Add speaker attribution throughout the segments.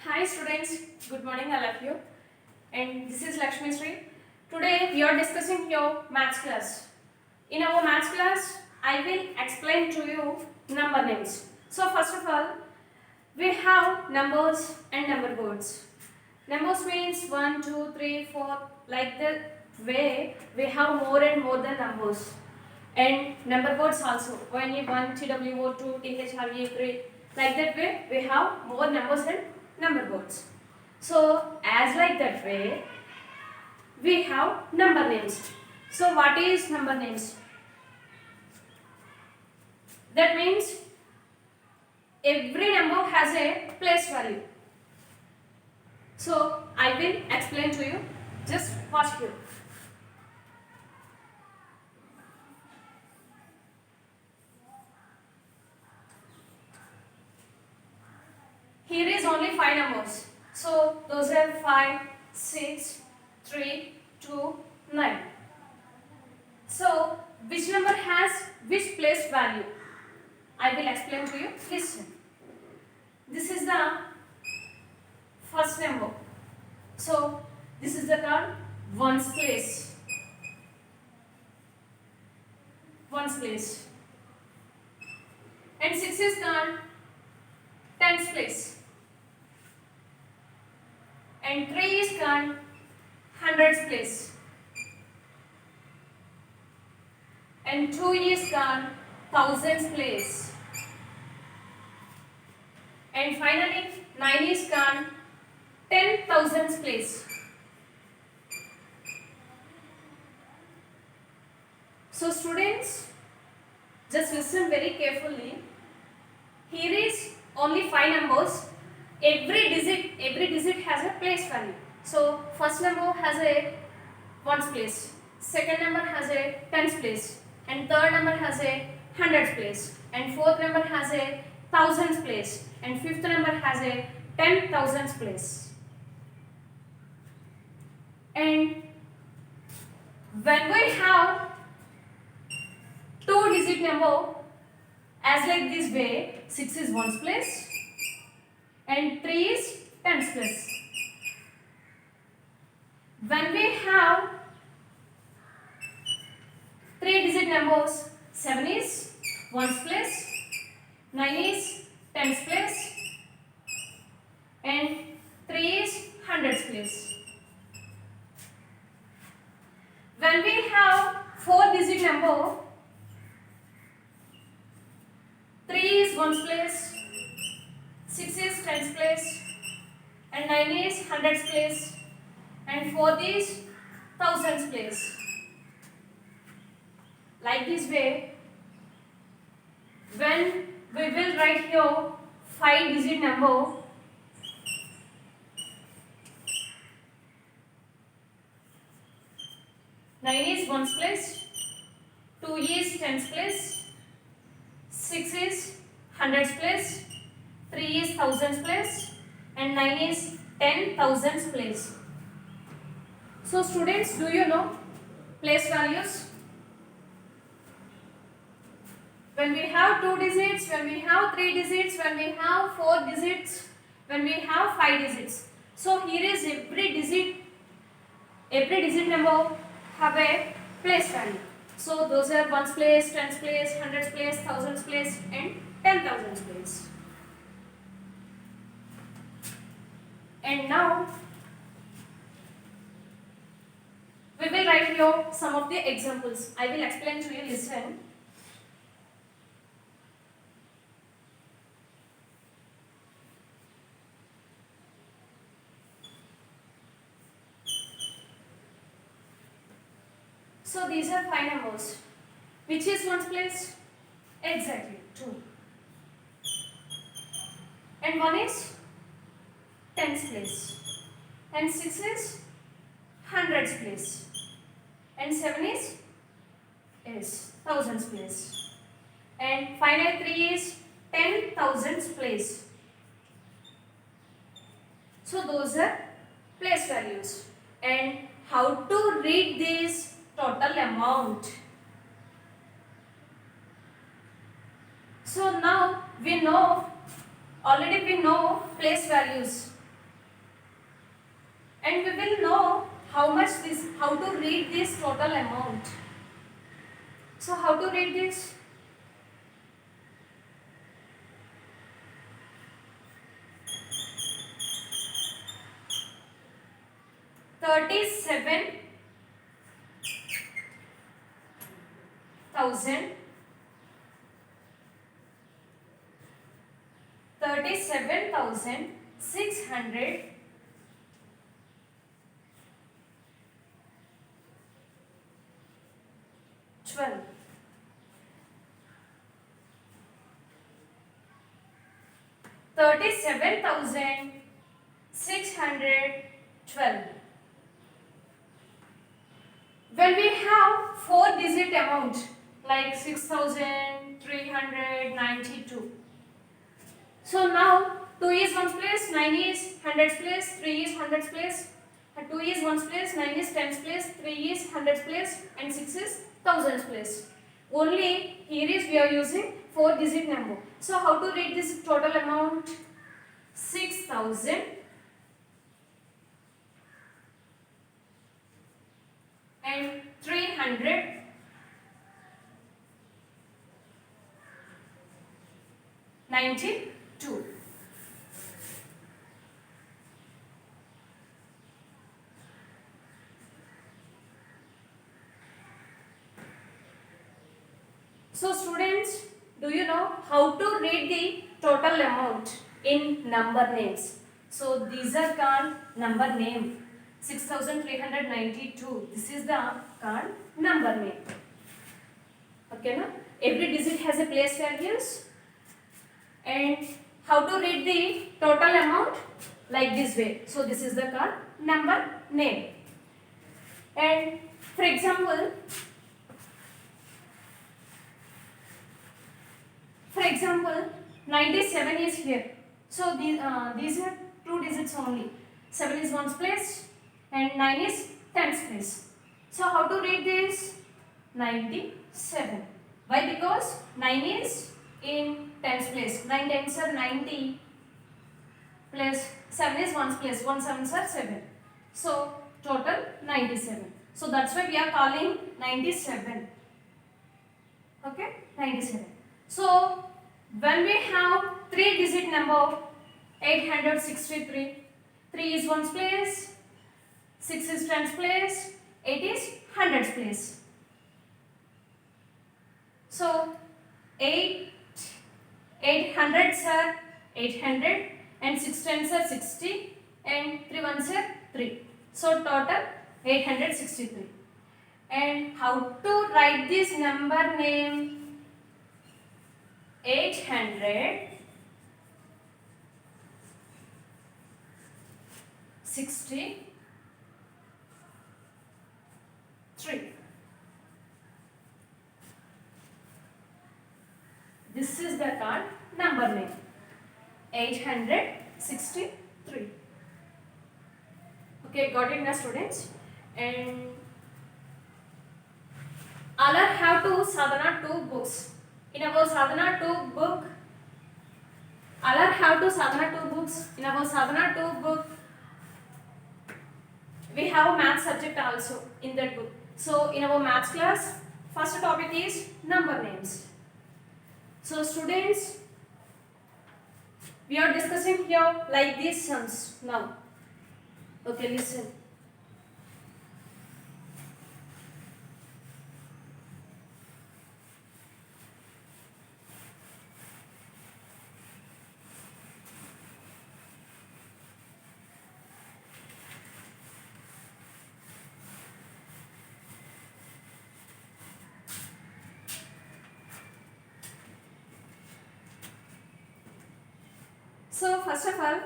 Speaker 1: Hi students, good morning all of you, and this is Lakshmi Sri. Today we are discussing your maths class. In our maths class, I will explain to you number names. So first of all, we have numbers and number boards. Numbers means 1, 2, 3, 4, like the way we have more and more than numbers. And number boards also, one, TWO, 2, THRE, 3, like that way we have more numbers and number boards. So as like that way, we have number names. So what is number names? That means every number has a place value. So I will explain to you. Just watch here. Here is only 5 numbers. So those are 5, 6, 3, 2, 9. So which number has which place value? I will explain to you. Listen. This is the first number. So this is the called ones place. Ones place. And 6 is called tens place. And 3 is called hundreds place. And 2 is called thousands place. And finally 9 is called 10,000s place. So students, just listen very carefully. Here is only 5 numbers. Every digit has a place value. So first number has a ones place, second number has a tens place, and third number has a hundreds place, and fourth number has a thousands place, and fifth number has a 10,000s place. And when we have two digit number as like this way, 6 is ones place and 3 is tens place. When we have 3 digit numbers, 7 is ones place, 9 is tens place, and 3 is hundreds place. When we have 4 digit number, 3 is ones place, 6 is tens place, and 9 is hundreds place, and 4 is thousands place. Like this way, when we will write here 5 digit number, nine is ones place, 2 is tens place, 6 is hundreds place, 3 is thousands place, and 9 is 10,000s place. So students, do you know place values? When we have 2 digits, when we have 3 digits, when we have 4 digits, when we have 5 digits. So here is every digit number have a place value. So those are ones place, tens place, hundreds place, thousands place, and 10,000s place. And now we will write here some of the examples. I will explain to you. Listen. So these are 5 numbers. Which is ones place? Exactly 2. And 1 is tens place. And 6 is hundreds place. And 7 is thousands place. And finally 3 is 10,000s place. So those are place values. And how to read this total amount? So now we know, already we know place values. and we will know how to read this total amount. So how to read this? $37,623 $37,612. When we have 4-digit amount like 6,392. So now 2 is ones place, 9 is hundreds place, 3 is hundreds place, 2 is ones place, 9 is tens place, 3 is hundreds place, and 6 is thousands place. Only here is we are using 4-digit number. So how to read this total amount? 6,000 and 392. So students, do you know how to read the total amount in number names? So these are called number name. 6,392. This is the called number name. Okay, na? Every digit has a place values. And how to read the total amount? Like this way. So this is the called number name. And for example, 97 is here. So these are 2 digits only. 7 is ones place and 9 is tens place. So how to read this? 97. Why? Because 9 is in tens place. 9 tens are 90 plus 7 is ones place. 1 sevens are 7. So total 97. So that's why we are calling 97. Okay, 97. So when we have 3-digit number 863, 3 is ones place, 6 is tens place, 8 is hundreds place. So 8 hundreds are 800 and 6 tens are 60 and 3 ones are 3. So total 863. And how to write this number name? 863. This is the card number name. 863. Okay, got it now students? And all have to Sadhana 2 books. In our Sadhana 2 book, all have to Sadhana 2 books. In our Sadhana 2 book, we have math subject also in that book. So in our maths class, first topic is number names. So students, we are discussing here like these sums now. Okay, listen. So first of all,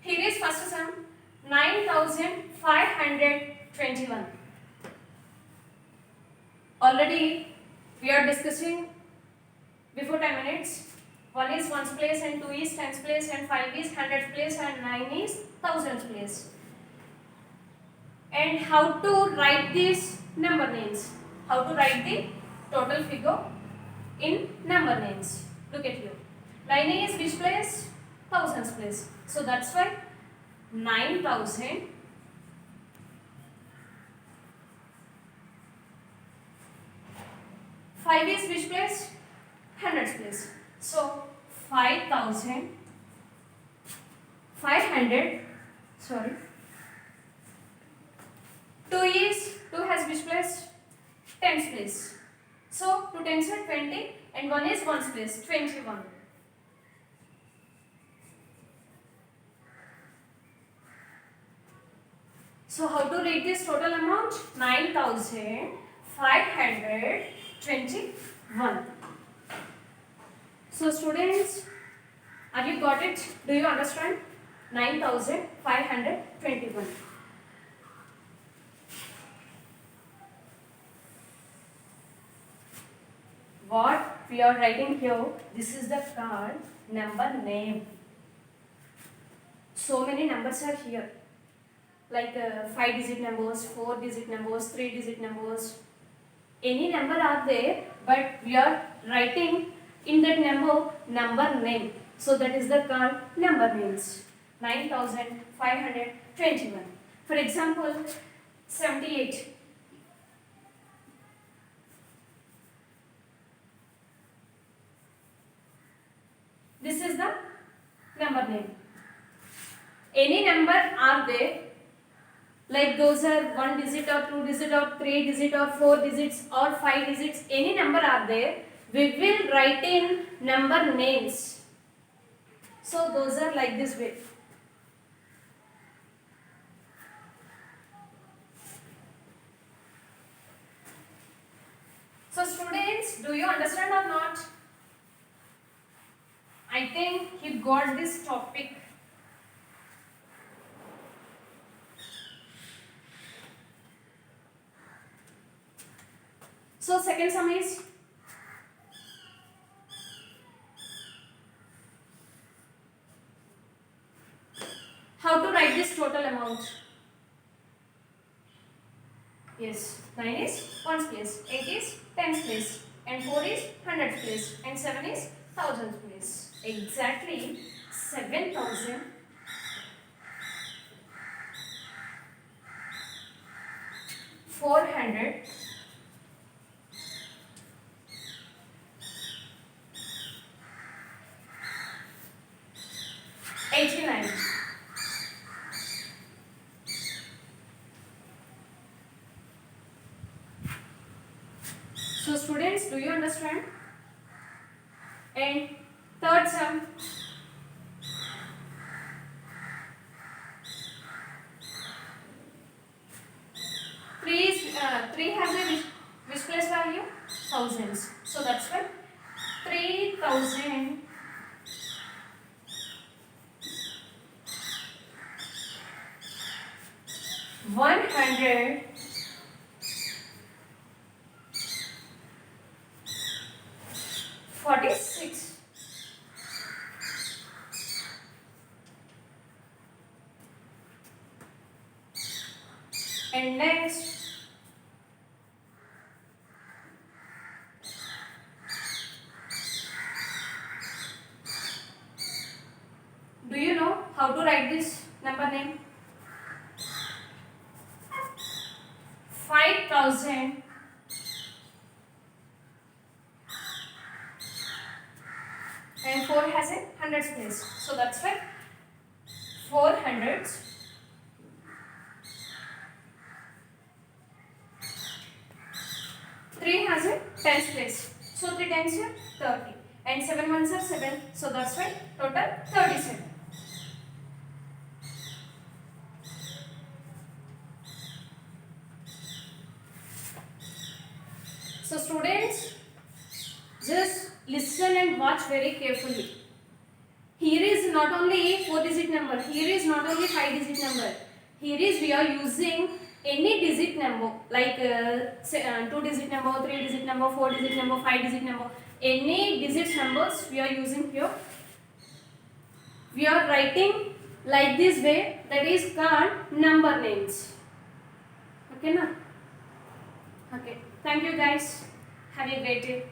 Speaker 1: here is first sum 9,521. Already we are discussing before 10 minutes. 1 is ones place and 2 is tens place and 5 is hundreds place and 9 is thousands place. And how to write these number names? How to write the total figure in number names? Look at here. 9 is which place? Thousands place. So that's why 9,000. 5 is which place? Hundreds place. So 5,500. Sorry. 2 has which place? Tens place. So 2 tens are 20 and 1 is ones place, 21. So how to read this total amount? 9,521. So students, have you got it? Do you understand? 9,521. What we are writing here, this is the card number name. So many numbers are here, like 5-digit numbers, 4-digit numbers, 3-digit numbers. Any number are there, but we are writing in that number name. So that is the card number names. 9,521. For example, 78. This is the number name. Any number are there, like those are 1 digit or 2 digit or 3 digit or 4 digits or 5 digits, any number are there, we will write in number names. So those are like this way. So students, do you understand or not? I think you got this topic. So second sum is how to write this total amount. Yes, 9 is ones place, 8 is tens place, and 4 is hundreds place, and 7 is thousands place. Exactly 7,400 89. So students, do you understand? And third sum, three has a which place value? Thousands. So that's why 3,000 100 46. And next, do you know how to write this number name? 5,000 and 4 has a hundreds place. So that's why 4 hundreds. 3 has a tens place. So 3 tens are 30. And 7 ones are 7. So that's why total 37. So students, just listen and watch very carefully. Here is not only 4-digit number, here is not only 5-digit number. Here is we are using any digit number, like 2-digit number, 3-digit number, 4-digit number, 5-digit number. Any digit numbers we are using here. We are writing like this way, that is called number names. Okay, na? Okay. Thank you guys. Have a great day.